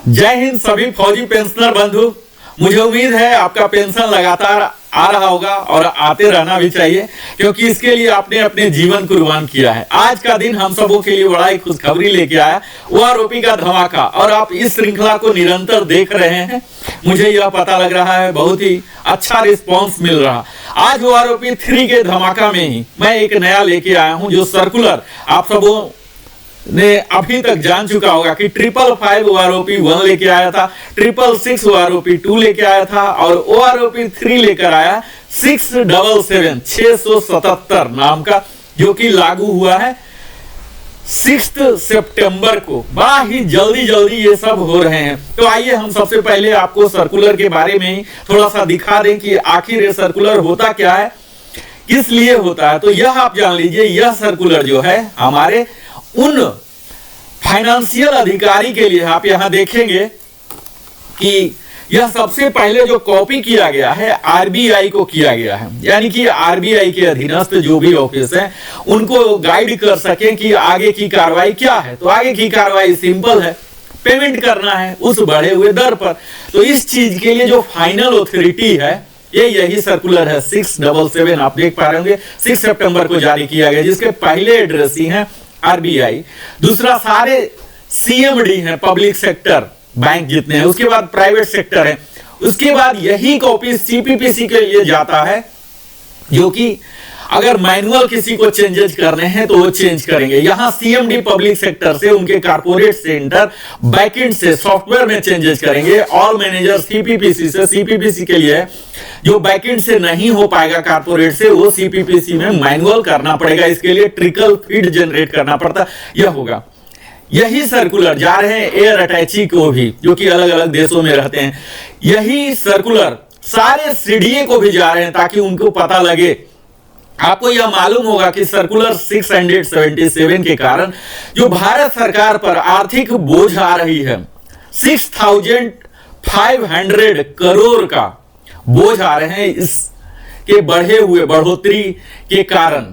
जय हिंद सभी फौजी पेंशनर बंधु। मुझे उम्मीद है आपका पेंशन लगातार आ रहा होगा और आते रहना भी चाहिए, क्योंकि इसके लिए आपने अपने जीवन कुर्बान किया है। आज का दिन हम सबों के लिए बड़ा ही खुशखबरी लेके आया, ओआरओपी का धमाका। और आप इस श्रृंखला को निरंतर देख रहे हैं, मुझे यह पता लग रहा है बहुत ही अच्छा रिस्पॉन्स मिल रहा। आज ओआरओपी 3 के धमाका में ही मैं एक नया लेके आया हूं, जो सर्कुलर आप सबों ने अभी तक जान चुका होगा कि 555 ओआरओपी 1 लेके आया था, 666 ओआरओपी 2 लेके आया था और ओआरओपी 3 लेकर आया 677 नाम का, जो कि लागू हुआ है 6 सितंबर को। बड़ा ही जल्दी ये सब हो रहे हैं। तो आइए हम सबसे पहले आपको सर्कुलर के बारे में ही थोड़ा सा दिखा दें कि आखिर ये सर्कुलर होता क्या है, किस लिए होता है। तो यह आप जान लीजिए, यह सर्कुलर जो है हमारे उन फाइनेंशियल अधिकारी के लिए, आप यहां देखेंगे कि यह सबसे पहले जो कॉपी किया गया है आरबीआई को किया गया है, यानी कि आरबीआई के अधीनस्थ जो भी ऑफिस है उनको गाइड कर सकें कि आगे की कार्रवाई क्या है। तो आगे की कार्रवाई सिंपल है, पेमेंट करना है उस बढ़े हुए दर पर। तो इस चीज के लिए जो फाइनल अथॉरिटी है यही सर्कुलर है 677। आप देख पा रहे होंगे 6 सितंबर को जारी किया गया, जिसके पहले एड्रेसी हैं आरबीआई, दूसरा सारे सीएमडी हैं, पब्लिक सेक्टर बैंक जितने हैं, उसके बाद प्राइवेट सेक्टर है, उसके बाद यही कॉपी सीपीपीसी के लिए जाता है, जो कि अगर मैनुअल किसी को चेंजेस करने हैं तो वो चेंज करेंगे। यहां सीएमडी पब्लिक सेक्टर से उनके कारपोरेट सेंटर बैकएंड से सॉफ्टवेयर में चेंजेस करेंगे। ऑल मैनेजर सीपीपीसी से, सीपीपीसी के लिए जो बैकएंड से नहीं हो पाएगा कारपोरेट से, वो सीपीपीसी में मैनुअल करना पड़ेगा। इसके लिए ट्रिकल फीड जनरेट करना पड़ता, यह होगा। यही सर्कुलर जा रहे हैं एयर अटैची को भी, जो कि अलग अलग देशों में रहते हैं। यही सर्कुलर सारे सीडीए को भी जा रहे हैं, ताकि उनको पता लगे। आपको यह मालूम होगा कि सर्कुलर 677 के कारण जो भारत सरकार पर आर्थिक बोझ आ रही है, 6500 करोड़ का बोझ आ रहे हैं इसके बढ़ोतरी के कारण।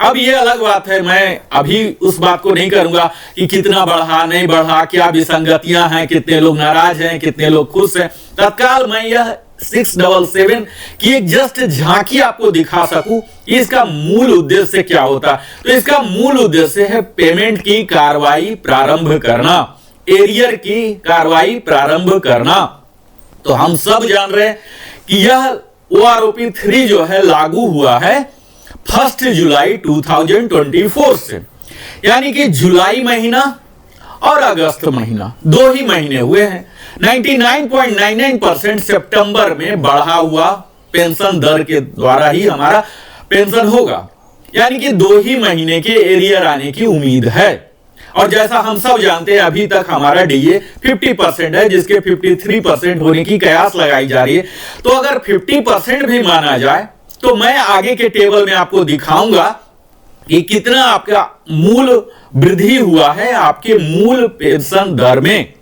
अब यह अलग बात है, मैं अभी उस बात को नहीं करूंगा कि कितना बढ़ा नहीं बढ़ा, क्या विसंगतियां हैं, कितने लोग नाराज हैं, कितने लोग खुश हैं। तत्काल मैं यह 677 की एक जस्ट झांकी आपको दिखा सकूं कि इसका मूल उद्देश्य क्या होता है। तो इसका मूल उद्देश्य है पेमेंट की कार्रवाई प्रारंभ करना, एरियर की कार्रवाई प्रारंभ करना। तो हम सब जान रहे हैं कि यह ओआरओपी 3 जो है लागू हुआ है 1 जुलाई 2024 से, यानी कि जुलाई महीना और अगस्त महीना 2 ही महीने हुए हैं। 99.99% सितंबर में बढ़ा हुआ पेंशन दर के द्वारा ही हमारा पेंशन होगा, यानी कि 2 ही महीने के एरियर आने की उम्मीद है। और जैसा हम सब जानते हैं, अभी तक हमारा डीए 50% है, जिसके 53% होने की कयास लगाई जा रही है। तो अगर 50% भी माना जाए तो मैं आगे के टेबल में आपको दिखाऊंगा कि कितना आपका मूल वृद्धि हुआ है आपके मूल पेंशन दर में।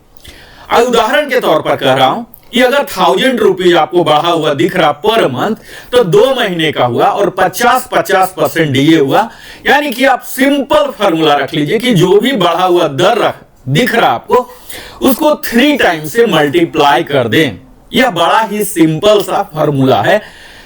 उदाहरण के तौर पर कह रहा हूं कि अगर 1000 रुपीज आपको बढ़ा हुआ दिख रहा पर मंथ, तो 2 महीने का हुआ और 50% डीए हुआ। यानी कि आप सिंपल फॉर्मूला रख लीजिए कि जो भी बढ़ा हुआ दर दिख रहा आपको, उसको 3 टाइम से मल्टीप्लाई कर दें। यह बड़ा ही सिंपल सा फॉर्मूला है।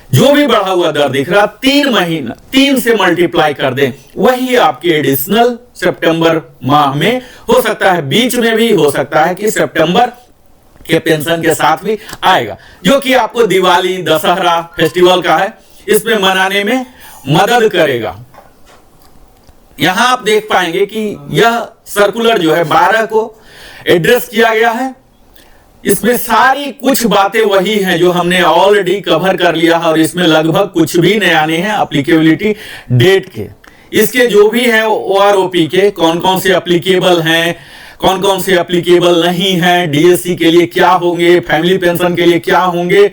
जो भी बढ़ा हुआ दर दिख रहा 3 से मल्टीप्लाई कर दें, वही आपके एडिशनल सितंबर माह में हो सकता है, बीच में भी हो सकता है कि सितंबर के पेंशन के साथ भी आएगा, जो कि आपको दिवाली दशहरा फेस्टिवल का है, इसमें मनाने में मदद करेगा। यहां आप देख पाएंगे कि यह सर्कुलर जो है 12 को एड्रेस किया गया है। इसमें सारी कुछ बातें वही हैं जो हमने ऑलरेडी कवर कर लिया है, और इसमें लगभग कुछ भी नया नहीं है एप्लीकेबिलिटी डेट के। इसके जो भी हैं ओआरओपी के कौन कौन से एप्लीकेबल हैं, कौन कौन से एप्लीकेबल नहीं हैं, डीएससी के लिए क्या होंगे, फैमिली पेंशन के लिए क्या होंगे,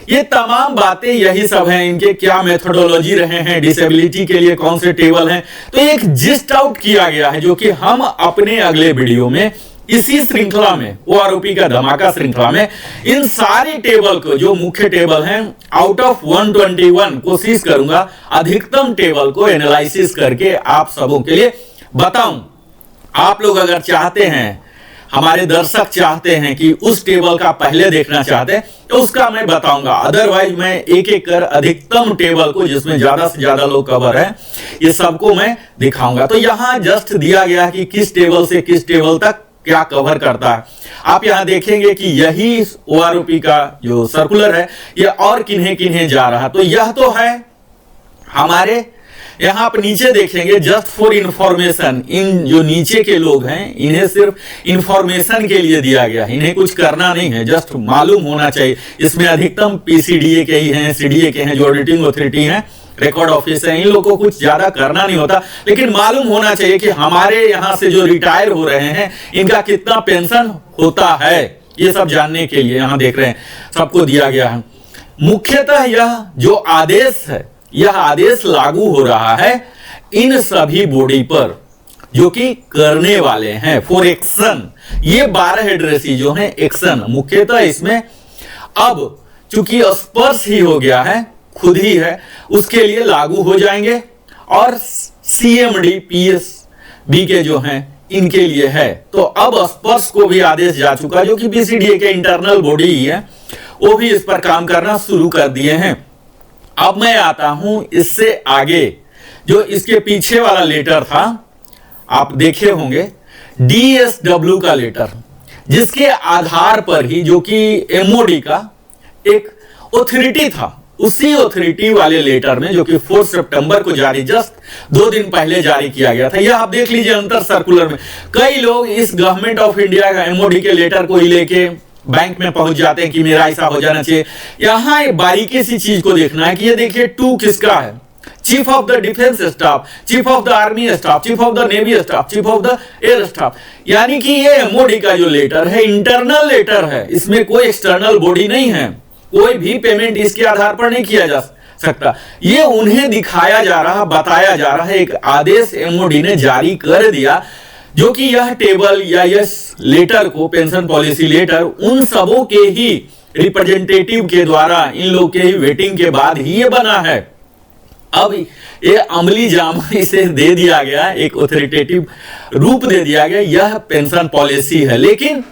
ये तमाम बातें यही सब हैं। इनके क्या मेथोडोलॉजी रहे हैं, डिसेबिलिटी के लिए कौन से टेबल हैं, तो एक जिस्ट आउट किया गया है, जो कि हम अपने अगले वीडियो में इसी श्रृंखला में, ओआरओपी का धमाका श्रृंखला में, इन सारे टेबल को, जो मुख्य टेबल हैं, आउट ऑफ 121 कोशिश करूंगा अधिकतम टेबल को एनालिसिस करके आप सबों के लिए बताऊं। आप लोग अगर चाहते हैं हमारे दर्शक चाहते हैं कि उस टेबल का पहले देखना चाहते हैं तो उसका मैं बताऊंगा, अदरवाइज मैं एक एक कर अधिकतम टेबल को जिसमें ज्यादा से ज्यादा लोग कवर है ये सबको मैं दिखाऊंगा। तो यहां जस्ट दिया गया है कि किस टेबल से किस टेबल तक क्या कवर करता है। आप यहां देखेंगे कि यही OROP का जो सर्कुलर है ये और किन्हें किन्हें जा रहा, तो यह तो है हमारे यहां आप नीचे देखेंगे जस्ट फॉर इंफॉर्मेशन, इन जो नीचे के लोग हैं इन्हें सिर्फ इंफॉर्मेशन के लिए दिया गया है, इन्हें कुछ करना नहीं है, जस्ट मालूम होना चाहिए। इसमें अधिकतम PCDA के ही हैं, CDA के हैं, जो ऑडिटिंग अथॉरिटी हैं, रिकॉर्ड ऑफिस है, इन लोगों को कुछ ज्यादा करना नहीं होता, लेकिन मालूम होना चाहिए कि हमारे यहां से जो रिटायर हो रहे हैं इनका कितना पेंशन होता है, ये सब जानने के लिए यहां देख रहे हैं सबको दिया गया है। मुख्यतः यह जो आदेश है यह आदेश लागू हो रहा है इन सभी बॉडी पर जो कि करने वाले हैं फॉर एक्शन। ये 12 एड्रेसी जो हैं एक्शन मुख्यतः इसमें अब चूंकि स्पर्श ही हो गया है, खुद ही है, उसके लिए लागू हो जाएंगे। और CMD PSB के जो हैं इनके लिए है, तो अब स्पर्श को भी आदेश जा चुका जो कि PCDA के इंटरनल बॉडी ही है, वो भी इस पर काम करना शुरू कर दिए हैं। अब मैं आता हूं इससे आगे, जो इसके पीछे वाला लेटर था आप देखे होंगे, DSW का लेटर, जिसके आधार पर ही जो कि MOD का एक ऑथोरिटी था, उसी ऑथोरिटी वाले लेटर में जो कि 4 सितंबर को जारी, जस्ट 2 दिन पहले जारी किया गया था। यह आप देख लीजिए अंतर सर्कुलर में कई लोग इस गवर्नमेंट ऑफ इंडिया का MOD के लेटर को ही लेके बैंक में पहुंच जाते हैं कि मेरा ऐसा हो जाना चाहिए। यहां एक बारीकी सी चीज को देखना है कि ये देखिए 2 किसका है, chief of the defence staff, chief of the army staff, chief of the navy staff, chief of the air staff, यानी कि ये MOD का जो लेटर है इंटरनल लेटर है, इसमें कोई एक्सटर्नल बॉडी नहीं है, कोई भी पेमेंट इसके आधार पर नहीं किया जा सकता। ये उन्हें दिखाया जा रहा, बताया जा रहा है, एक आदेश MOD ने जारी कर दिया जो कि यह टेबल या यह लेटर को, पेंशन पॉलिसी लेटर, उन सबों के ही रिप्रेजेंटेटिव के द्वारा, इन लोग के ही वेटिंग के बाद ही ये बना है। अब ये अमली जामा इसे दे दिया गया, एक ऑथोरिटेटिव रूप दे दिया गया, यह पेंशन पॉलिसी है, लेकिन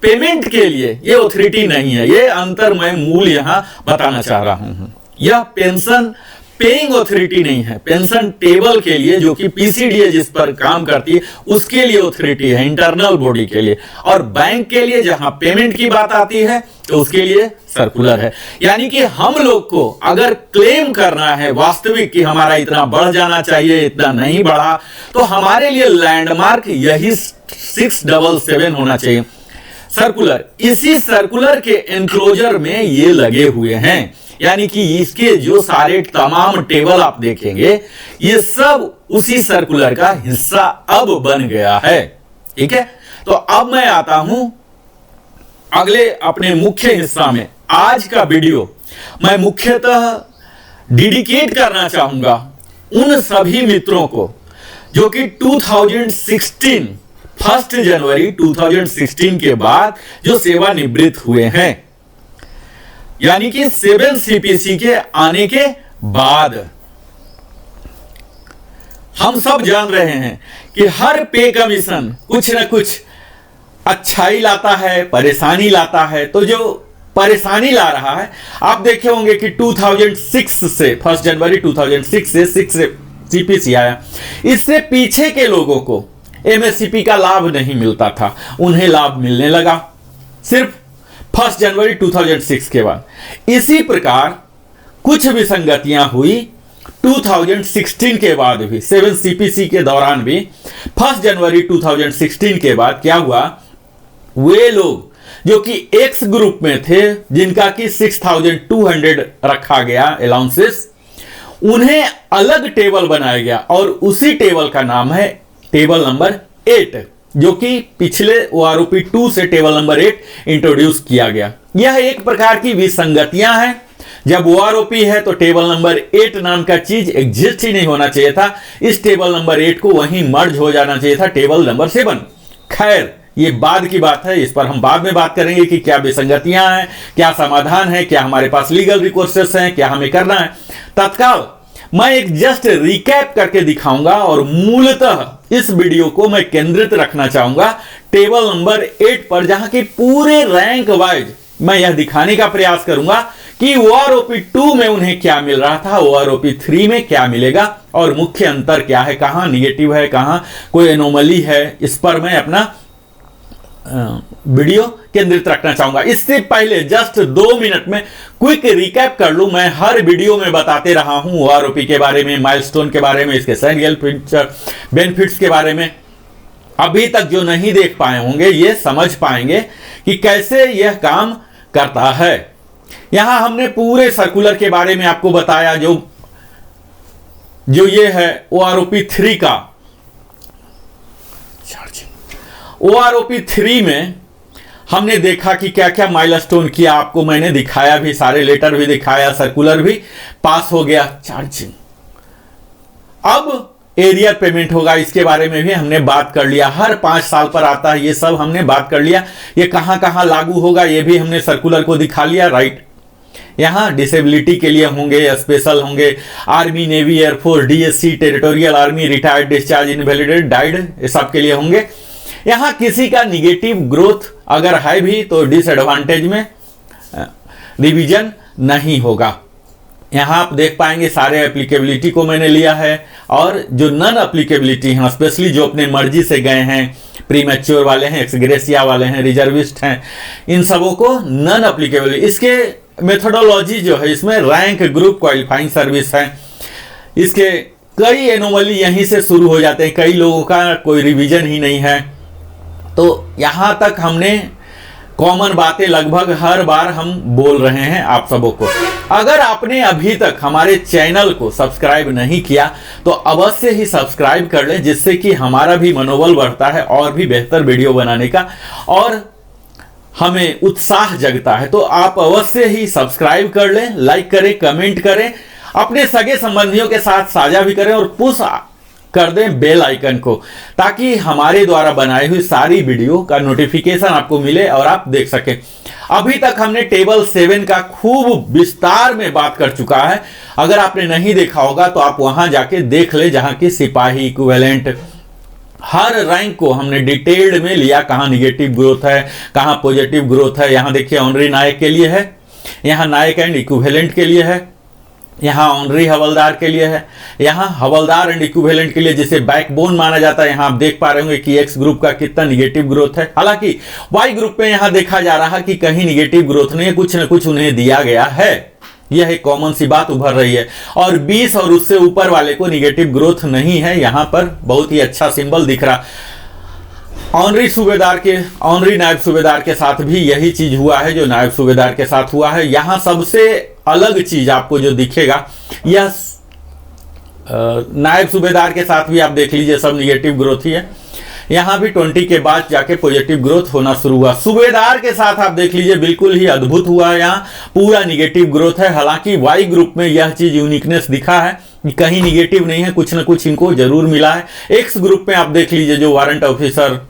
पेमेंट के लिए ये ऑथोरिटी नहीं है। ये अंतर मैं मूल यहां बताना चाह रहा हूं। यह पेंशन पेइंग ऑथोरिटी नहीं है, पेंशन टेबल के लिए जो कि PCDA जिस पर काम करती है उसके लिए ऑथोरिटी है, इंटरनल बॉडी के लिए। और बैंक के लिए जहां पेमेंट की बात आती है तो उसके लिए सर्कुलर है। यानी कि हम लोग को अगर क्लेम करना है वास्तविक कि हमारा इतना बढ़ जाना चाहिए, इतना नहीं बढ़ा, तो हमारे लिए लैंडमार्क यही 677 होना चाहिए सर्कुलर। इसी सर्कुलर के एनक्लोजर में ये लगे हुए हैं, यानी कि इसके जो सारे तमाम टेबल आप देखेंगे ये सब उसी सर्कुलर का हिस्सा अब बन गया है। ठीक है, तो अब मैं आता हूं अगले अपने मुख्य हिस्सा में। आज का वीडियो मैं मुख्यतः डेडिकेट करना चाहूंगा उन सभी मित्रों को जो कि 2016 1 जनवरी 2016 के बाद जो सेवानिवृत्त हुए हैं, यानी कि 7 CPC के आने के बाद। हम सब जान रहे हैं कि हर पे कमीशन कुछ ना कुछ अच्छाई लाता है, परेशानी लाता है। तो जो परेशानी ला रहा है, आप देखे होंगे कि 2006 से 1 जनवरी 2006 से 6 CPC आया। इससे पीछे के लोगों को MSCP का लाभ नहीं मिलता था, उन्हें लाभ मिलने लगा सिर्फ 1 जनवरी 2006 के बाद। इसी प्रकार कुछ विसंगतियां हुई 2016 के बाद भी, 7 CPC के दौरान भी। 1 जनवरी 2016 के बाद क्या हुआ, वे लोग जो कि X ग्रुप में थे जिनका कि 6200 रखा गया अलाउंसेस, उन्हें अलग टेबल बनाया गया और उसी टेबल का नाम है टेबल नंबर 8, जो कि पिछले OROP 2 से टेबल नंबर 8 इंट्रोड्यूस किया गया। यह एक प्रकार की विसंगतियां हैं। जब OROP है तो टेबल नंबर 8 नाम का चीज एग्जिस्ट ही नहीं होना चाहिए था। इस टेबल नंबर 8 को वहीं मर्ज हो जाना चाहिए था टेबल नंबर 7। खैर, ये बाद की बात है, इस पर हम बाद में बात करेंगे कि क्या विसंगतियां हैं, क्या समाधान है, क्या हमारे पास लीगल रिकोर्सेस हैं, क्या हमें करना है। तत्काल मैं एक जस्ट रिकैप करके दिखाऊंगा और मूलतः इस वीडियो को मैं केंद्रित रखना चाहूंगा टेबल नंबर 8 पर, जहां की पूरे रैंक वाइज मैं यह दिखाने का प्रयास करूंगा कि OROP 2 में उन्हें क्या मिल रहा था, OROP 3 में क्या मिलेगा और मुख्य अंतर क्या है, कहां निगेटिव है, कहां कोई एनोमली है। इस पर मैं अपना वीडियो केंद्रित रखना चाहूंगा। इससे पहले जस्ट 2 मिनट में क्विक रिकैप कर लूं। मैं हर वीडियो में बताते रहा हूं OROP के बारे में, माइलस्टोन के बारे में, इसके साइनरियल बेनिफिट्स के बारे में। अभी तक जो नहीं देख पाए होंगे ये समझ पाएंगे कि कैसे यह काम करता है। यहां हमने पूरे सर्कुलर के बारे में आपको बताया, जो ये है OROP 3 का OROP 3 में हमने देखा कि क्या क्या माइलस्टोन किया, आपको मैंने दिखाया भी, सारे लेटर भी दिखाया, सर्कुलर भी पास हो गया। चार्जिंग अब एरियर पेमेंट होगा, इसके बारे में भी हमने बात कर लिया। हर 5 साल पर आता है, ये सब हमने बात कर लिया। ये कहां कहां लागू होगा ये भी हमने सर्कुलर को दिखा लिया, राइट। यहां डिसेबिलिटी के लिए होंगे, स्पेशल होंगे, army, navy, air force, DSC, territorial army, retired, discharge, invalidate, died, ये सब के लिए होंगे। यहां किसी का निगेटिव ग्रोथ अगर है भी तो डिसएडवांटेज में रिवीजन नहीं होगा। यहां आप देख पाएंगे सारे एप्लीकेबिलिटी को मैंने लिया है, और जो नॉन एप्लीकेबिलिटी हैं, स्पेशली जो अपने मर्जी से गए हैं, प्रीमैच्योर वाले हैं, एक्सग्रेसिया वाले हैं, रिजर्विस्ट हैं, इन सबों को नॉन एप्लीकेबल। इसके मेथोडोलॉजी जो है, इसमें रैंक, ग्रुप, क्वालिफाइंग सर्विस है, इसके कई एनोमली यहीं से शुरू हो जाते हैं। कई लोगों का कोई रिवीजन ही नहीं है। तो यहां तक हमने कॉमन बातें लगभग हर बार हम बोल रहे हैं आप सबों को। अगर आपने अभी तक हमारे चैनल को सब्सक्राइब नहीं किया तो अवश्य ही सब्सक्राइब कर लें, जिससे कि हमारा भी मनोबल बढ़ता है और भी बेहतर वीडियो बनाने का, और हमें उत्साह जगता है। तो आप अवश्य ही सब्सक्राइब कर लें, लाइक करें, कमेंट करें, अपने सगे संबंधियों के साथ साझा भी करें, और पुश कर दें बेल आइकन को, ताकि हमारे द्वारा बनाई हुई सारी वीडियो का नोटिफिकेशन आपको मिले और आप देख सकें। अभी तक हमने टेबल 7 का खूब विस्तार में बात कर चुका है। अगर आपने नहीं देखा होगा तो आप वहां जाके देख ले, जहां की सिपाही, इक्विवेलेंट, हर रैंक को हमने डिटेल्ड में लिया, कहां निगेटिव ग्रोथ है, कहां पॉजिटिव ग्रोथ है। यहां देखिए ऑनरी नायक के लिए है, यहां नायक एंड इक्विवेलेंट के लिए है, यहां ऑनरी हवलदार के लिए है, यहां हवलदार एंड इक्विवेलेंट के लिए, जिसे बैकबोन माना जाता है। यहां आप देख पा रहे होंगे कि एक्स ग्रुप का कितना निगेटिव ग्रोथ है। हालांकि वाई ग्रुप में यहां देखा जा रहा है कि कहीं निगेटिव ग्रोथ नहीं है, कुछ न कुछ उन्हें दिया गया है। यह एक कॉमन सी बात उभर रही है। और 20 और उससे ऊपर वाले को निगेटिव ग्रोथ नहीं है। यहां पर बहुत ही अच्छा सिंबल दिख रहा। ऑनरी सूबेदार के, ऑनरी नायब सूबेदार के साथ भी यही चीज हुआ है जो नायब सूबेदार के साथ हुआ है। यहां सबसे अलग चीज आपको जो दिखेगा, यह नायब सूबेदार के साथ भी आप देख लीजिए, सब निगेटिव ग्रोथ ही है। यहां भी 20 के बाद जाके पॉजिटिव ग्रोथ होना शुरू हुआ। सूबेदार के साथ आप देख लीजिए, बिल्कुल ही अद्भुत हुआ है, यहाँ पूरा निगेटिव ग्रोथ है। हालांकि वाई ग्रुप में यह चीज यूनिकनेस दिखा है कि कहीं निगेटिव नहीं है, कुछ न कुछ इनको जरूर मिला है। एक्स ग्रुप में आप देख लीजिए, जो वारंट ऑफिसर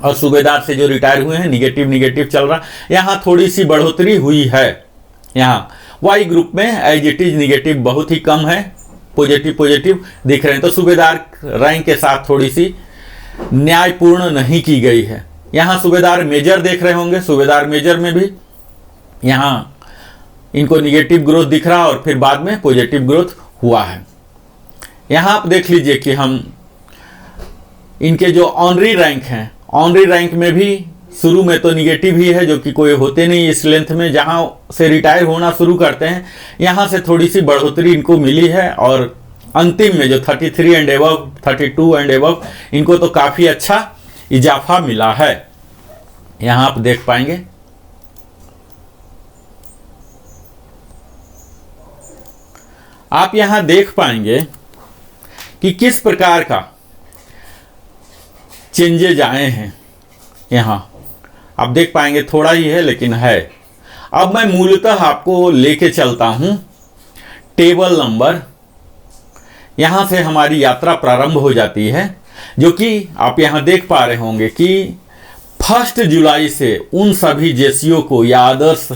और सूबेदार से जो रिटायर हुए हैं, निगेटिव चल रहा। यहाँ थोड़ी सी बढ़ोतरी हुई है। यहाँ वाई ग्रुप में एज इट इज निगेटिव बहुत ही कम है, पॉजिटिव दिख रहे हैं। तो सूबेदार रैंक के साथ थोड़ी सी न्यायपूर्ण नहीं की गई है। यहाँ सूबेदार मेजर देख रहे होंगे, सूबेदार मेजर में भी यहाँ इनको निगेटिव ग्रोथ दिख रहा और फिर बाद में पॉजिटिव ग्रोथ हुआ है। यहाँ आप देख लीजिए कि हम इनके जो ऑनरी रैंक हैं, ऑनरी रैंक में भी शुरू में तो निगेटिव ही है, जो कि कोई होते नहीं इस लेंथ में। जहां से रिटायर होना शुरू करते हैं, यहां से थोड़ी सी बढ़ोतरी इनको मिली है, और अंतिम में जो 33 एंड एबव, 32 एंड एबव, इनको तो काफी अच्छा इजाफा मिला है। यहां आप देख पाएंगे। आप यहां देख पाएंगे कि किस प्रकार का चेंजेज आए हैं। यहां आप देख पाएंगे, थोड़ा ही है लेकिन है। अब मैं मूलतः आपको लेके चलता हूं टेबल नंबर, यहां से हमारी यात्रा प्रारंभ हो जाती है, जो कि आप यहां देख पा रहे होंगे कि 1 जुलाई से उन सभी जेसीओ को या अदर्स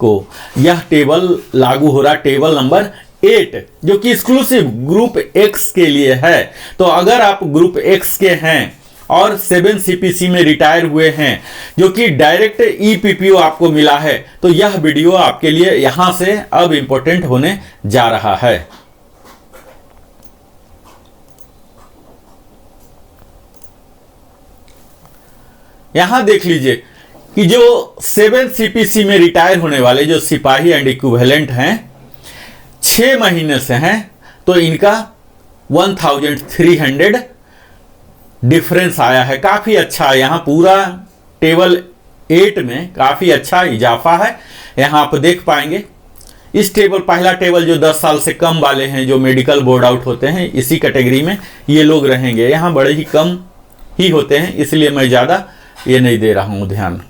को यह टेबल लागू हो रहा। टेबल नंबर 8 जो कि एक्सक्लूसिव ग्रुप एक्स के लिए है। तो अगर आप ग्रुप एक्स के हैं और 7 CPC में रिटायर हुए हैं जो कि डायरेक्ट EPPO आपको मिला है, तो यह वीडियो आपके लिए यहां से अब इंपॉर्टेंट होने जा रहा है। यहां देख लीजिए कि जो 7 CPC में रिटायर होने वाले जो सिपाही एंड इक्विवेलेंट हैं 6 महीने से हैं, तो इनका 1300 डिफरेंस आया है। काफी अच्छा, यहां पूरा टेबल 8 में काफी अच्छा इजाफा है। यहां आप देख पाएंगे इस टेबल, पहला टेबल जो 10 साल से कम वाले हैं जो मेडिकल बोर्ड आउट होते हैं, इसी कैटेगरी में ये लोग रहेंगे। यहां बड़े ही कम ही होते हैं, इसलिए मैं ज्यादा ये नहीं दे रहा हूं ध्यान।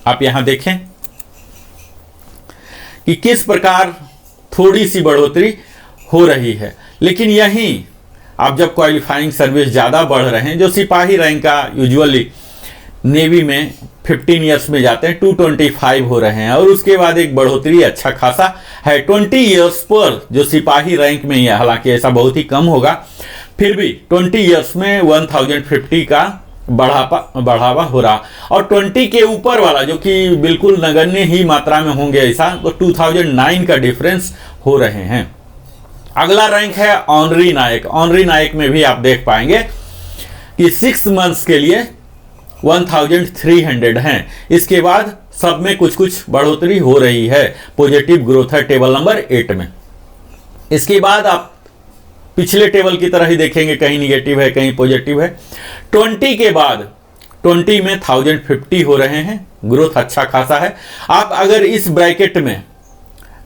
आप यहां देखें कि किस प्रकार थोड़ी सी बढ़ोतरी हो रही है। लेकिन यहीं आप जब क्वालिफाइंग सर्विस ज़्यादा बढ़ रहे हैं, जो सिपाही रैंक का यूजुअली नेवी में 15 ईयर्स में जाते हैं 225 हो रहे हैं, और उसके बाद एक बढ़ोतरी अच्छा खासा है 20 ईयर्स पर जो सिपाही रैंक में ही है। हालांकि ऐसा बहुत ही कम होगा, फिर भी 20 ईयर्स में 1050 का बढ़ावा हो रहा। और 20 के ऊपर वाला जो कि बिल्कुल नगण्य ही मात्रा में होंगे ऐसा, तो 2009 का डिफरेंस हो रहे हैं। अगला रैंक है ऑनरी नायक। ऑनरी नायक में भी आप देख पाएंगे कि 6 मंथ्स के लिए 1300 हैं। इसके बाद सब में कुछ कुछ बढ़ोतरी हो रही है, पॉजिटिव ग्रोथ है टेबल नंबर 8 में। इसके बाद आप पिछले टेबल की तरह ही देखेंगे, कहीं निगेटिव है कहीं पॉजिटिव है। 20 के बाद 20 में 1050 हो रहे हैं, ग्रोथ अच्छा खासा है। आप अगर इस ब्रैकेट में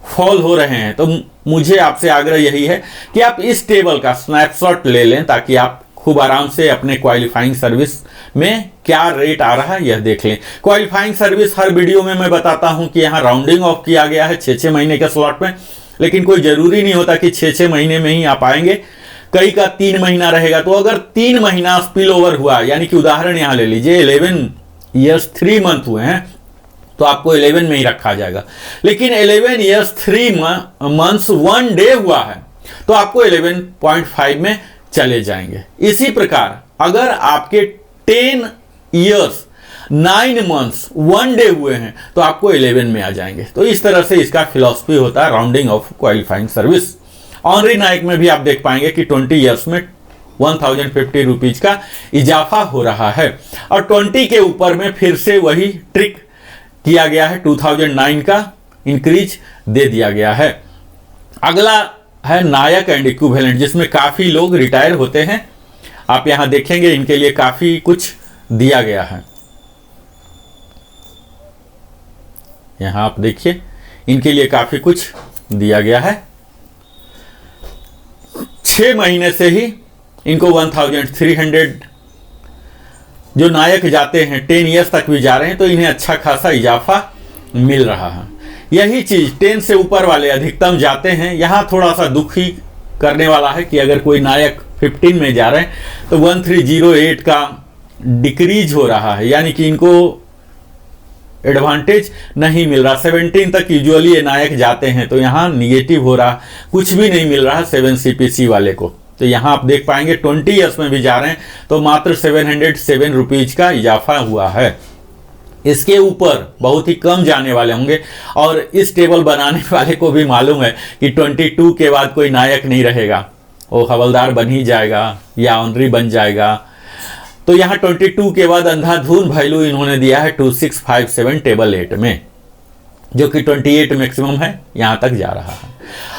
फॉल हो रहे हैं तो मुझे आपसे आग्रह यही है कि आप इस टेबल का स्नैपशॉट ले लें, ताकि आप खूब आराम से अपने क्वालिफाइंग सर्विस में क्या रेट आ रहा है यह देख लें। क्वालिफाइंग सर्विस हर वीडियो में मैं बताता हूं कि यहाँ राउंडिंग ऑफ किया गया है 6-6 महीने के स्लॉट में, लेकिन कोई जरूरी नहीं होता कि 6-6 महीने में ही आप आएंगे। कई का 3 महीना रहेगा, तो अगर 3 महीना स्पिल ओवर हुआ, यानी कि उदाहरण यहां ले लीजिए 11 ईयर्स 3 मंथ हुए हैं, तो आपको 11 में ही रखा जाएगा। लेकिन 11 ईयर्स 3 मंथ्स 1 डे हुआ है, तो आपको 11.5 में चले जाएंगे। इसी प्रकार अगर आपके 10 ईयर्स 9 मंथ्स 1 डे हुए हैं, तो आपको 11 में आ जाएंगे। तो इस तरह से इसका फिलॉसफी होता है rounding off qualifying service. Honorary naik में भी आप देख पाएंगे कि 20 ईयर्स में 1050 रुपीज का इजाफा हो रहा है, और 20 के ऊपर में फिर से वही ट्रिक किया गया है, 2009 का इंक्रीज दे दिया गया है। अगला है नायक एंड इक्विवेलेंट, जिसमें काफी लोग रिटायर होते हैं। आप यहां देखेंगे इनके लिए काफी कुछ दिया गया है। यहां आप देखिए इनके लिए काफी कुछ दिया गया है। 6 महीने से ही इनको 1300 जो नायक जाते हैं 10 ईयर्स तक भी जा रहे हैं, तो इन्हें अच्छा खासा इजाफा मिल रहा है। यही चीज 10 से ऊपर वाले अधिकतम जाते हैं। यहां थोड़ा सा दुख ही करने वाला है कि अगर कोई नायक 15 में जा रहे हैं तो 1308 का डिक्रीज हो रहा है, यानी कि इनको एडवांटेज नहीं मिल रहा। 17 तक यूजुअली ये नायक जाते हैं, तो यहाँ निगेटिव हो रहा, कुछ भी नहीं मिल रहा 7 CPC वाले को। तो यहाँ आप देख पाएंगे 20 ईयर्स में भी जा रहे हैं तो मात्र 707 रुपीज का इजाफा हुआ है। इसके ऊपर बहुत ही कम जाने वाले होंगे, और इस टेबल बनाने वाले को भी मालूम है कि 22 के बाद कोई नायक नहीं रहेगा, वो हवलदार बन ही जाएगा या ऑनरी बन जाएगा। तो यहाँ 22 के बाद अंधाधुन वैल्यू इन्होंने दिया है 2657 टेबल 8 में, जो कि 28 मैक्सिमम है, यहां तक जा रहा है।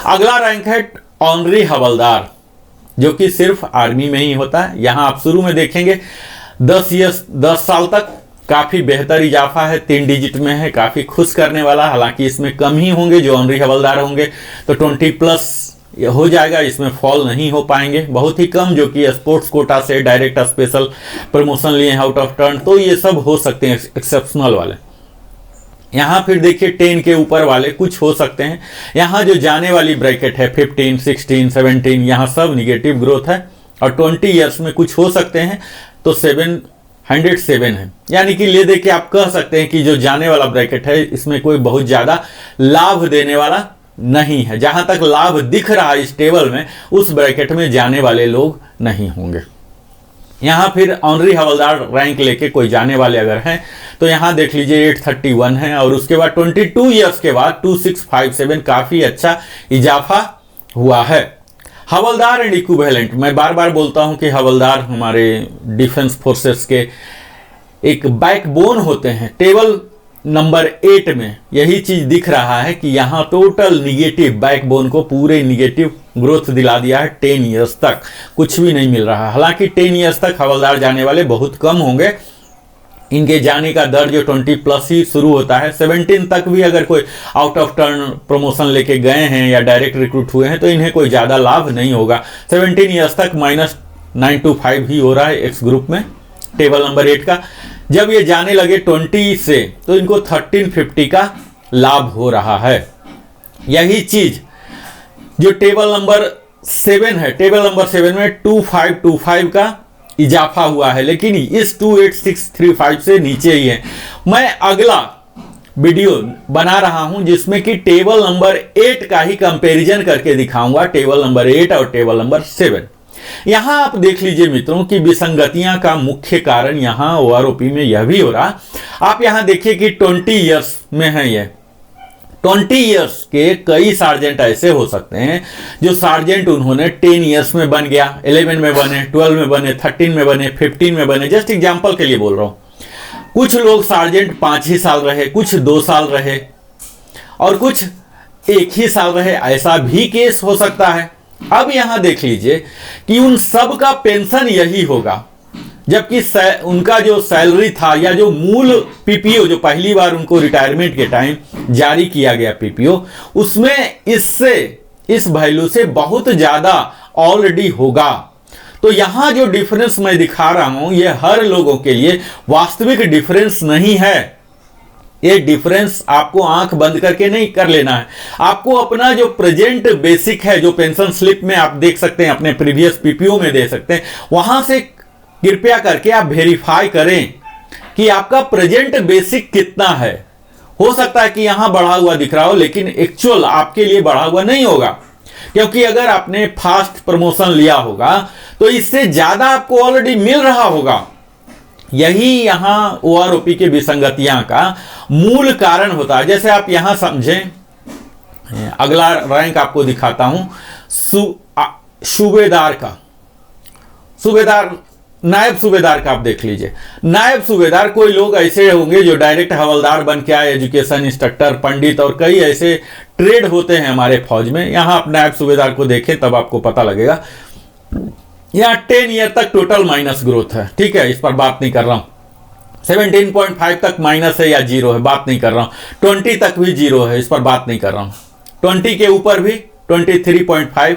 अगला रैंक है ऑनरी हवलदार, जो कि सिर्फ आर्मी में ही होता है। यहां आप शुरू में देखेंगे 10 साल तक काफी बेहतर इजाफा है, 3 डिजिट में है, काफी खुश करने वाला। हालांकि इसमें कम ही होंगे जो ऑनरी हवलदार होंगे, तो 20+ हो जाएगा, इसमें फॉल नहीं हो पाएंगे। बहुत ही कम जो कि स्पोर्ट्स कोटा से डायरेक्ट स्पेशल प्रमोशन लिए आउट ऑफ टर्न, तो ये सब हो सकते हैं एक्सेप्शनल वाले। यहाँ फिर देखिए 10 के ऊपर वाले कुछ हो सकते हैं। यहाँ जो जाने वाली ब्रैकेट है 15, 16, 17, यहाँ सब निगेटिव ग्रोथ है, और 20 ईयर्स में कुछ हो सकते हैं, तो 707 है। यानी कि ले दे के आप कह सकते हैं कि जो जाने वाला ब्रैकेट है इसमें कोई बहुत ज्यादा लाभ देने वाला नहीं है। जहां तक लाभ दिख रहा है इस टेबल में, उस ब्रैकेट में जाने वाले लोग नहीं होंगे। यहाँ फिर ऑनरी हवलदार रैंक लेके कोई जाने वाले अगर हैं तो यहाँ देख लीजिए 831 है, और उसके बाद 22 ईयर्स के बाद 2657 काफ़ी अच्छा इजाफा हुआ है। हवलदार एंड इक्विवेलेंट, मैं बार बार बोलता हूँ कि हवलदार हमारे डिफेंस फोर्सेस के एक बैकबोन होते हैं। टेबल नंबर 8 में यही चीज दिख रहा है कि यहाँ टोटल निगेटिव, बैकबोन को पूरे निगेटिव ग्रोथ दिला दिया है। 10 ईयर्स तक कुछ भी नहीं मिल रहा। हालांकि 10 ईयर्स तक हवलदार जाने वाले बहुत कम होंगे। इनके जाने का दर जो 20+ ही शुरू होता है। 17 तक भी अगर कोई आउट ऑफ टर्न प्रमोशन लेके गए हैं या डायरेक्ट रिक्रूट हुए हैं तो इन्हें कोई ज़्यादा लाभ नहीं होगा। 17 ईयर्स तक -925 ही हो रहा है एक्स ग्रुप में टेबल नंबर 8 का। जब ये जाने लगे 20 से तो इनको 1350 का लाभ हो रहा है। यही चीज जो टेबल नंबर 7 है, टेबल नंबर 7 में 2525 का इजाफा हुआ है, लेकिन इस 28635 से नीचे ही है। मैं अगला वीडियो बना रहा हूं जिसमें कि टेबल नंबर 8 का ही कंपैरिजन करके दिखाऊंगा, टेबल नंबर 8 और टेबल नंबर 7। यहां आप देख लीजिए मित्रों कि विसंगतियां का मुख्य कारण यहां ओआरओपी में यह भी हो रहा। आप यहां देखिए कि 20 ईयर्स में है ये 20 ईयर्स के कई सार्जेंट ऐसे हो सकते हैं जो सार्जेंट उन्होंने 10 ईयर्स में बन गया, 11 में बने, 12 में बने, 13 में बने, 15 में बने। जस्ट एग्जांपल के लिए बोल रहा हूं। कुछ लोग सार्जेंट 5 ही साल रहे, कुछ 2 साल रहे और कुछ 1 ही साल रहे। ऐसा भी केस हो सकता है। अब यहां देख लीजिए कि उन सब का पेंशन यही होगा, जबकि उनका जो सैलरी था या जो मूल पीपीओ जो पहली बार उनको रिटायरमेंट के टाइम जारी किया गया पीपीओ, उसमें इससे इस वैल्यू से बहुत ज्यादा ऑलरेडी होगा। तो यहां जो डिफरेंस मैं दिखा रहा हूं ये हर लोगों के लिए वास्तविक डिफरेंस नहीं है। ये डिफरेंस आपको आंख बंद करके नहीं कर लेना है। आपको अपना जो प्रेजेंट बेसिक है, जो पेंशन स्लिप में आप देख सकते हैं, अपने प्रीवियस पीपीओ में दे सकते हैं, वहां से कृपया करके आप वेरीफाई करें कि आपका प्रेजेंट बेसिक कितना है। हो सकता है कि यहां बढ़ा हुआ दिख रहा हो लेकिन एक्चुअल आपके लिए बढ़ा हुआ नहीं होगा, क्योंकि अगर आपने फास्ट प्रमोशन लिया होगा तो इससे ज्यादा आपको ऑलरेडी मिल रहा होगा। यही यहां ओआरओपी के विसंगतियां का मूल कारण होता है। जैसे आप यहां समझें, अगला रैंक आपको दिखाता हूं सूबेदार का, सूबेदार नायब सूबेदार का आप देख लीजिए। नायब सूबेदार कोई लोग ऐसे होंगे जो डायरेक्ट हवलदार बन के आए, एजुकेशन इंस्ट्रक्टर, पंडित और कई ऐसे ट्रेड होते हैं हमारे फौज में। यहां आप नायब सूबेदार को देखें तब आपको पता लगेगा। यहाँ 10 ईयर तक टोटल माइनस ग्रोथ है, ठीक है, इस पर बात नहीं कर रहा हूं। 17.5 तक माइनस है या जीरो है, बात नहीं कर रहा हूं। 20 तक भी जीरो है, इस पर बात नहीं कर रहा हूं। 20 के ऊपर भी 23.5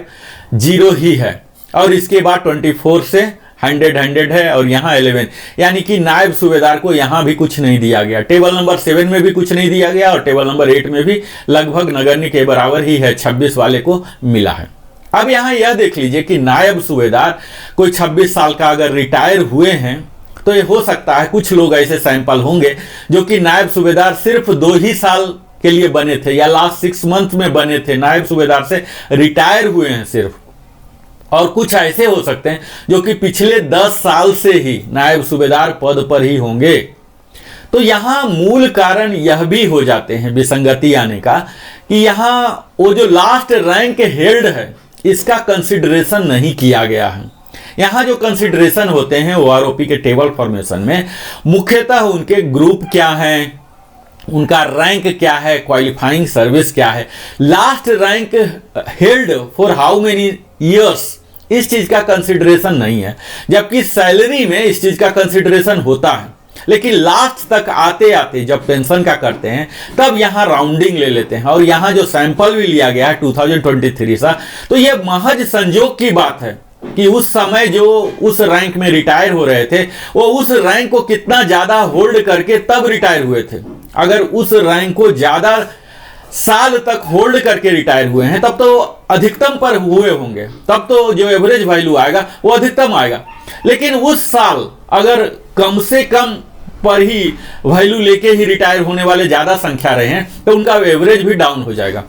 जीरो ही है, और इसके बाद 24 से 100 है, और यहाँ 11, यानी कि नायब सूबेदार को यहाँ भी कुछ नहीं दिया गया। टेबल नंबर 7 में भी कुछ नहीं दिया गया और टेबल नंबर 8 में भी लगभग नगण्य के बराबर ही है, 26 वाले को मिला है। अब यहाँ यह देख लीजिए कि नायब सूबेदार कोई 26 साल का अगर रिटायर हुए हैं तो ये हो सकता है कुछ लोग ऐसे सैंपल होंगे जो कि नायब सूबेदार सिर्फ 2 ही साल के लिए बने थे या लास्ट 6 मंथ में बने थे, नायब सूबेदार से रिटायर हुए हैं सिर्फ। और कुछ ऐसे हो सकते हैं जो कि पिछले 10 साल से ही नायब सूबेदार पद पर ही होंगे। तो यहां मूल कारण यह भी हो जाते हैं विसंगति आने का कि यहां वो जो लास्ट रैंक हेल्ड है इसका कंसिडरेशन नहीं किया गया है। यहां जो कंसिडरेशन होते हैं ओआरओपी के टेबल फॉर्मेशन में मुख्यतः उनके ग्रुप क्या हैं, उनका रैंक क्या है, क्वालिफाइंग सर्विस क्या है, last rank held for how many years, इस चीज का कंसिडरेशन नहीं है। जबकि सैलरी में इस चीज का कंसिडरेशन होता है, लेकिन लास्ट तक आते आते जब पेंशन का करते हैं तब यहां राउंडिंग ले लेते हैं। और यहां जो सैंपल भी लिया गया है 2023 सा, तो यह महज संजोग की बात है कि उस समय जो उस रैंक में रिटायर हो रहे थे वो उस रैंक को कितना ज्यादा होल्ड करके तब रिटायर हुए थे। अगर उस रैंक को ज्यादा साल तक होल्ड करके रिटायर हुए हैं तब तो अधिकतम पर हुए होंगे, तब तो जो एवरेज वैल्यू आएगा वो अधिकतम आएगा। लेकिन उस साल अगर कम से कम पर ही वैल्यू लेके ही रिटायर होने वाले ज्यादा संख्या रहे हैं तो उनका एवरेज भी डाउन हो जाएगा।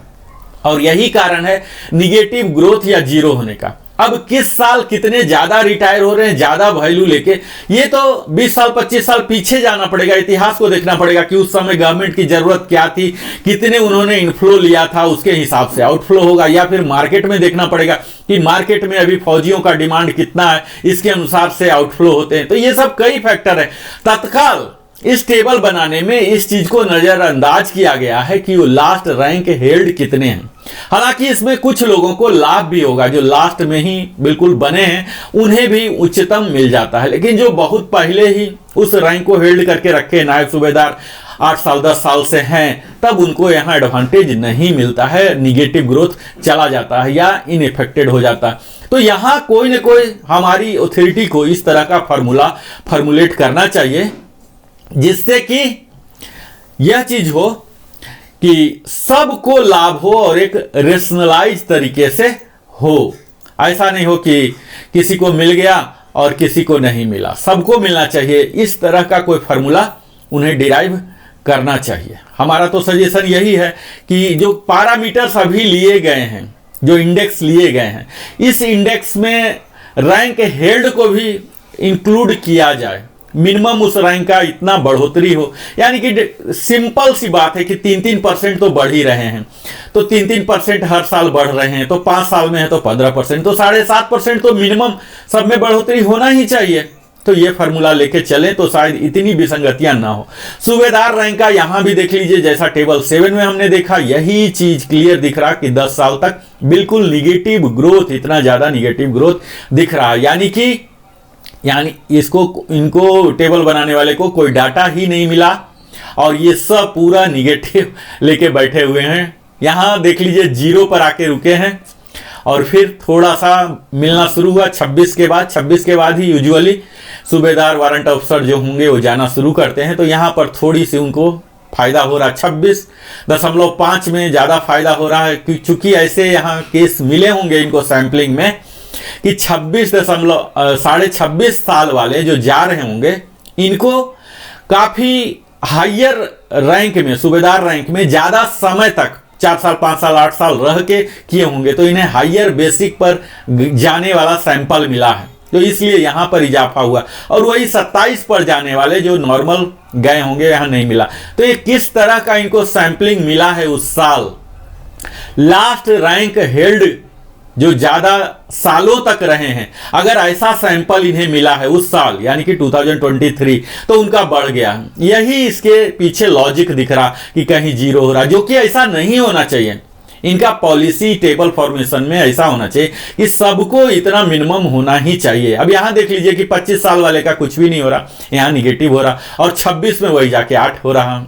और यही कारण है निगेटिव ग्रोथ या जीरो होने का। अब किस साल कितने ज्यादा रिटायर हो रहे हैं ज्यादा वैल्यू लेके, ये तो 20 साल 25 साल पीछे जाना पड़ेगा, इतिहास को देखना पड़ेगा कि उस समय गवर्नमेंट की जरूरत क्या थी, कितने उन्होंने इनफ्लो लिया था, उसके हिसाब से आउटफ्लो होगा। या फिर मार्केट में देखना पड़ेगा कि मार्केट में अभी फौजियों का डिमांड कितना है, इसके अनुसार से आउटफ्लो होते हैं। तो ये सब कई फैक्टर है। तत्काल इस टेबल बनाने में इस चीज को नजरअंदाज किया गया है कि वो लास्ट रैंक हेल्ड कितने हैं। हालांकि इसमें कुछ लोगों को लाभ भी होगा, जो लास्ट में ही बिल्कुल बने हैं उन्हें भी उच्चतम मिल जाता है, लेकिन जो बहुत पहले ही उस रैंक को हेल्ड करके रखे नायब सूबेदार 8 साल 10 साल से हैं, तब उनको यहाँ एडवांटेज नहीं मिलता है, निगेटिव ग्रोथ चला जाता है या इनइफेक्टेड हो जाता है। तो यहाँ कोई ना कोई हमारी अथॉरिटी को इस तरह का फॉर्मुलेट करना चाहिए जिससे कि यह चीज हो कि सबको लाभ हो और एक रेशनलाइज तरीके से हो। ऐसा नहीं हो कि किसी को मिल गया और किसी को नहीं मिला, सबको मिलना चाहिए। इस तरह का कोई फार्मूला उन्हें डिराइव करना चाहिए। हमारा तो सजेशन यही है कि जो पैरामीटर्स अभी लिए गए हैं, जो इंडेक्स लिए गए हैं, इस इंडेक्स में रैंक हेल्ड को भी इंक्लूड किया जाए। मिनिमम उस रैंक का इतना बढ़ोतरी हो, यानी कि सिंपल सी बात है कि 3-3% तो बढ़ ही रहे हैं, तो 3-3% हर साल बढ़ रहे हैं, तो 5 साल में है तो 15%, तो 7.5% तो मिनिमम सब में बढ़ोतरी होना ही चाहिए। तो ये फार्मूला लेके चलें तो शायद इतनी विसंगतियां ना हो। सूबेदार रैंक का यहां भी देख लीजिए, जैसा टेबल 7 में हमने देखा, यही चीज क्लियर दिख रहा कि 10 साल तक बिल्कुल निगेटिव ग्रोथ, इतना ज्यादा निगेटिव ग्रोथ दिख रहा है। यानी इनको टेबल बनाने वाले को कोई डाटा ही नहीं मिला और ये सब पूरा निगेटिव लेके बैठे हुए हैं। यहां देख लीजिए 0 पर आके रुके हैं और फिर थोड़ा सा मिलना शुरू हुआ 26 के बाद ही यूजुअली सूबेदार वारंट अफसर जो होंगे वो जाना शुरू करते हैं। तो यहां पर थोड़ी सी उनको फायदा हो रहा है, 26.5 में ज्यादा फायदा हो रहा है, चूंकि ऐसे यहाँ केस मिले होंगे इनको सैंपलिंग में कि 26.5 साल वाले जो जा रहे होंगे, इनको काफी हायर रैंक में, सूबेदार रैंक में ज्यादा समय तक 4 साल 5 साल 8 साल रह के किए होंगे, तो इन्हें हायर बेसिक पर जाने वाला सैंपल मिला है, तो इसलिए यहां पर इजाफा हुआ। और वही 27 पर जाने वाले जो नॉर्मल गए होंगे यहां नहीं मिला। तो ये किस तरह का इनको सैंपलिंग मिला है उस साल, लास्ट रैंक हेल्ड जो ज्यादा सालों तक रहे हैं, अगर ऐसा सैंपल इन्हें मिला है उस साल यानी कि 2023, तो उनका बढ़ गया। यही इसके पीछे लॉजिक दिख रहा कि कहीं 0 हो रहा, जो कि ऐसा नहीं होना चाहिए। इनका पॉलिसी टेबल फॉर्मेशन में ऐसा होना चाहिए कि सबको इतना मिनिमम होना ही चाहिए। अब यहां देख लीजिए कि 25 साल वाले का कुछ भी नहीं हो रहा, यहां निगेटिव हो रहा, और 26 में वही जाके 8 हो रहा।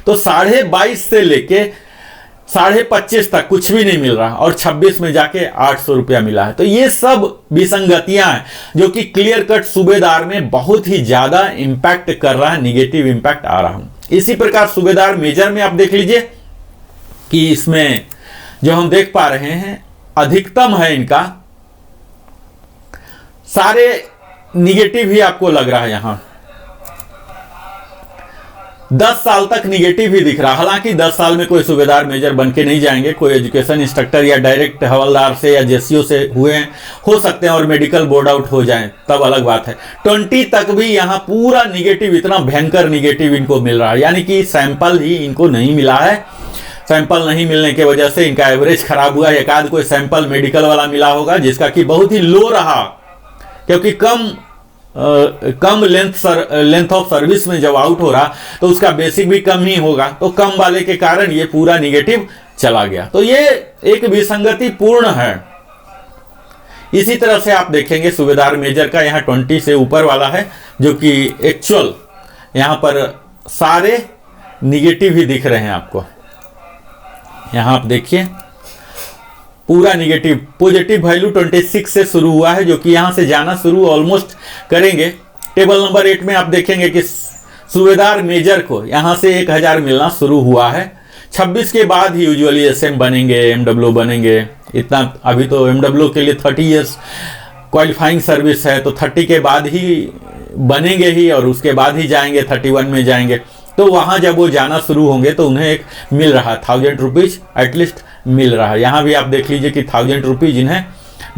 तो 22.5 से लेके 25.5 तक कुछ भी नहीं मिल रहा और 26 में जाके 800 रुपया मिला है। तो ये सब विसंगतियां हैं जो कि क्लियर कट सूबेदार में बहुत ही ज्यादा इंपैक्ट कर रहा है, निगेटिव इंपैक्ट आ रहा है। इसी प्रकार सूबेदार मेजर में आप देख लीजिए कि इसमें जो हम देख पा रहे हैं अधिकतम है इनका, सारे निगेटिव ही आपको लग रहा है। यहां 10 साल तक निगेटिव ही दिख रहा। हालांकि 10 साल में कोई सूबेदार मेजर बन के नहीं जाएंगे, कोई एजुकेशन इंस्ट्रक्टर या डायरेक्ट हवलदार से या जेसीओ से हुए हो सकते हैं और मेडिकल बोर्ड आउट हो जाएं, तब अलग बात है। 20 तक भी यहाँ पूरा निगेटिव, इतना भयंकर निगेटिव इनको मिल रहा है, यानी कि सैंपल ही इनको नहीं मिला है। सैंपल नहीं मिलने की वजह से इनका एवरेज खराब हुआ। एक आध कोई सैंपल मेडिकल वाला मिला होगा जिसका कि बहुत ही लो रहा, क्योंकि कम लेंथ ऑफ सर्विस में जब आउट हो रहा तो उसका बेसिक भी कम ही होगा, तो कम वाले के कारण ये पूरा निगेटिव चला गया। तो ये एक विसंगति पूर्ण है। इसी तरह से आप देखेंगे सूबेदार मेजर का यहाँ 20 से ऊपर वाला है, जो कि एक्चुअल यहाँ पर सारे निगेटिव ही दिख रहे हैं आपको। यहाँ आप देखिए पूरा निगेटिव, पॉजिटिव वैल्यू 26 से शुरू हुआ है, जो कि यहां से जाना शुरू ऑलमोस्ट करेंगे। टेबल नंबर 8 में आप देखेंगे कि सूबेदार मेजर को यहां से 1000 मिलना शुरू हुआ है। 26 के बाद ही यूजुअली एसएम बनेंगे, एमडब्ल्यू बनेंगे। इतना अभी तो एमडब्ल्यू के लिए 30 इयर्स क्वालिफाइंग सर्विस है, तो 30 के बाद ही बनेंगे ही और उसके बाद ही जाएंगे, 31 में जाएंगे। तो वहां जब वो जाना शुरू होंगे तो उन्हें एक मिल रहा 1000 रुपीज एटलीस्ट मिल रहा है। यहाँ भी आप देख लीजिए कि 1000 रुपीज इन्हें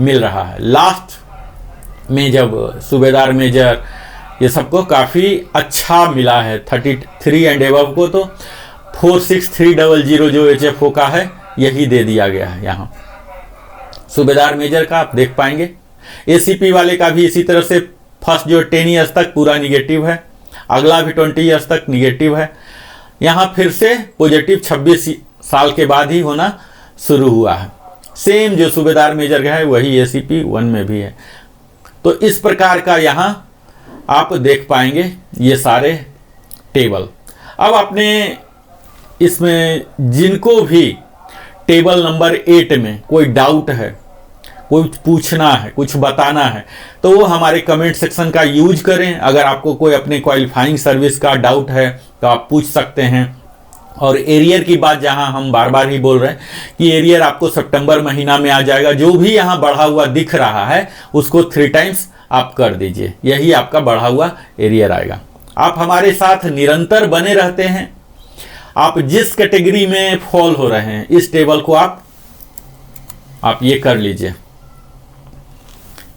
मिल रहा है। लास्ट में जब सूबेदार मेजर ये सबको काफ़ी अच्छा मिला है, 33 एंड एबव को तो 46300 जो HFO का है यही दे दिया गया है। यहाँ सूबेदार मेजर का आप देख पाएंगे। ACP वाले का भी इसी तरह से फर्स्ट जो 10 ईयर्स तक पूरा निगेटिव है, अगला भी 20 ईयर्स तक निगेटिव है। यहाँ फिर से पॉजिटिव 26 साल के बाद ही होना शुरू हुआ है। सेम जो सूबेदार मेजर का है वही ACP 1 में भी है। तो इस प्रकार का यहाँ आप देख पाएंगे ये सारे टेबल। अब आपने इसमें जिनको भी टेबल नंबर 8 में कोई डाउट है, कुछ पूछना है, कुछ बताना है, तो वो हमारे कमेंट सेक्शन का यूज करें। अगर आपको कोई अपने क्वालिफाइंग सर्विस का डाउट है तो आप पूछ सकते हैं। और एरियर की बात जहां हम बार बार ही बोल रहे हैं कि एरियर आपको सितंबर महीना में आ जाएगा। जो भी यहां बढ़ा हुआ दिख रहा है उसको 3 टाइम्स आप कर दीजिए, यही आपका बढ़ा हुआ एरियर आएगा। आप हमारे साथ निरंतर बने रहते हैं। आप जिस कैटेगरी में फॉल हो रहे हैं इस टेबल को आप ये कर लीजिए।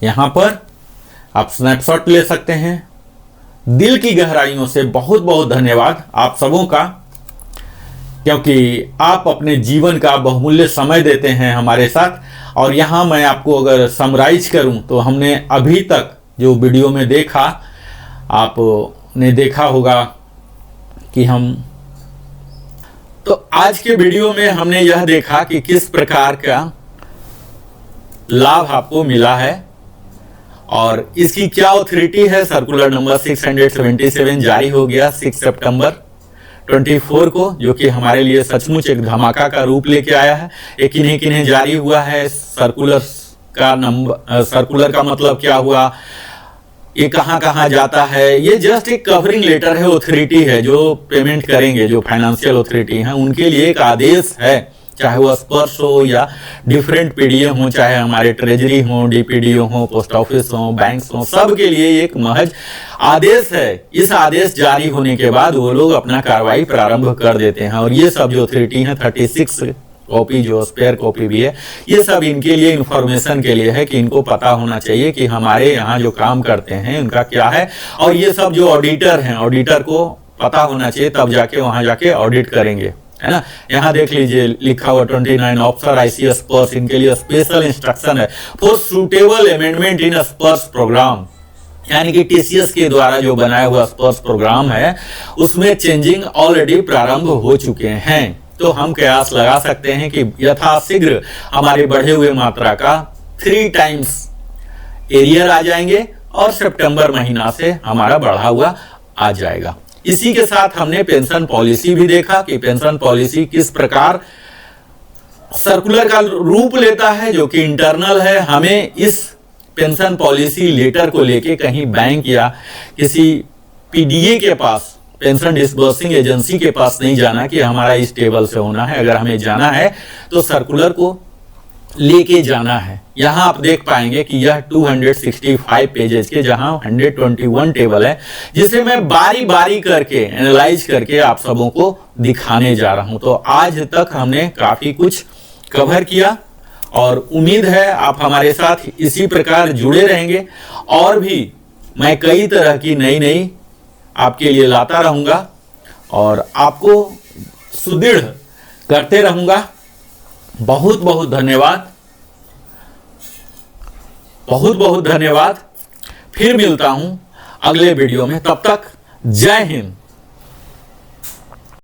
यहां पर आप स्नैपशॉट ले सकते हैं। दिल की गहराइयों से बहुत बहुत धन्यवाद आप सबों का, क्योंकि आप अपने जीवन का बहुमूल्य समय देते हैं हमारे साथ। और यहाँ मैं आपको अगर समराइज करूँ तो हमने अभी तक जो वीडियो में देखा, आपने देखा होगा कि तो आज के वीडियो में हमने यह देखा कि किस प्रकार का लाभ आपको मिला है और इसकी क्या ऑथोरिटी है। सर्कुलर नंबर 677 जारी हो गया 6 सितंबर 24 को, जो कि हमारे लिए सचमुच एक धमाका का रूप लेके आया है। ये किन्हीं किन्हीं जारी हुआ है। सर्कुलर का नंबर, सर्कुलर का मतलब क्या हुआ, ये कहाँ कहाँ जाता है, ये जस्ट एक कवरिंग लेटर है। ऑथोरिटी है जो पेमेंट करेंगे, जो फाइनेंशियल ऑथोरिटी है उनके लिए एक आदेश है, चाहे वो स्पर्श हो या डिफरेंट पीडीए हो, चाहे हमारे ट्रेजरी हो, डीपीडीओ हो, पोस्ट ऑफिस हो, बैंक्स हो, सब के लिए एक महज आदेश है। इस आदेश जारी होने के बाद वो लोग अपना कार्रवाई प्रारंभ कर देते हैं। और ये सब जो ऑथोरिटी है 36 कॉपी जो स्पेयर कॉपी भी है, ये सब इनके लिए इंफॉर्मेशन के लिए है कि इनको पता होना चाहिए कि हमारे यहाँ जो काम करते हैं उनका क्या है। और ये सब जो ऑडिटर हैं, ऑडिटर को पता होना चाहिए, तब जाके वहां जाके ऑडिट करेंगे, है ना। यहाँ देख लीजिए लिखा हुआ 29 ऑफिसर ICS स्पर्श, इनके लिए स्पेशल इंस्ट्रक्शन है फॉर सुटेबल अमेंडमेंट इन स्पर्श प्रोग्राम, यानी कि TCS के द्वारा जो बनाया हुआ स्पर्श प्रोग्राम है उसमें चेंजिंग ऑलरेडी प्रारंभ हो चुके हैं। तो हम कयास लगा सकते हैं कि यथाशीघ्र हमारे बढ़े हुए मात्रा का 3 टाइम्स एरियर आ जाएंगे और सितंबर महीना से हमारा बढ़ा हुआ आ जाएगा। इसी के साथ हमने पेंशन पॉलिसी भी देखा कि पेंशन पॉलिसी किस प्रकार सर्कुलर का रूप लेता है, जो कि इंटरनल है। हमें इस पेंशन पॉलिसी लेटर को लेके कहीं बैंक या किसी PDA के पास, पेंशन डिस्बर्सिंग एजेंसी के पास नहीं जाना कि हमारा इस टेबल से होना है। अगर हमें जाना है तो सर्कुलर को लेके जाना है। यहां आप देख पाएंगे कि यह 265 पेजेस के जहां 121 टेबल है, जिसे मैं बारी बारी करके एनालाइज करके आप सबों को दिखाने जा रहा हूं। तो आज तक हमने काफी कुछ कवर किया और उम्मीद है आप हमारे साथ इसी प्रकार जुड़े रहेंगे। और भी मैं कई तरह की नई आपके लिए लाता रहूंगा और आपको सुदृढ़ करते रहूंगा। बहुत बहुत धन्यवाद, बहुत बहुत धन्यवाद। फिर मिलता हूं अगले वीडियो में, तब तक जय हिंद।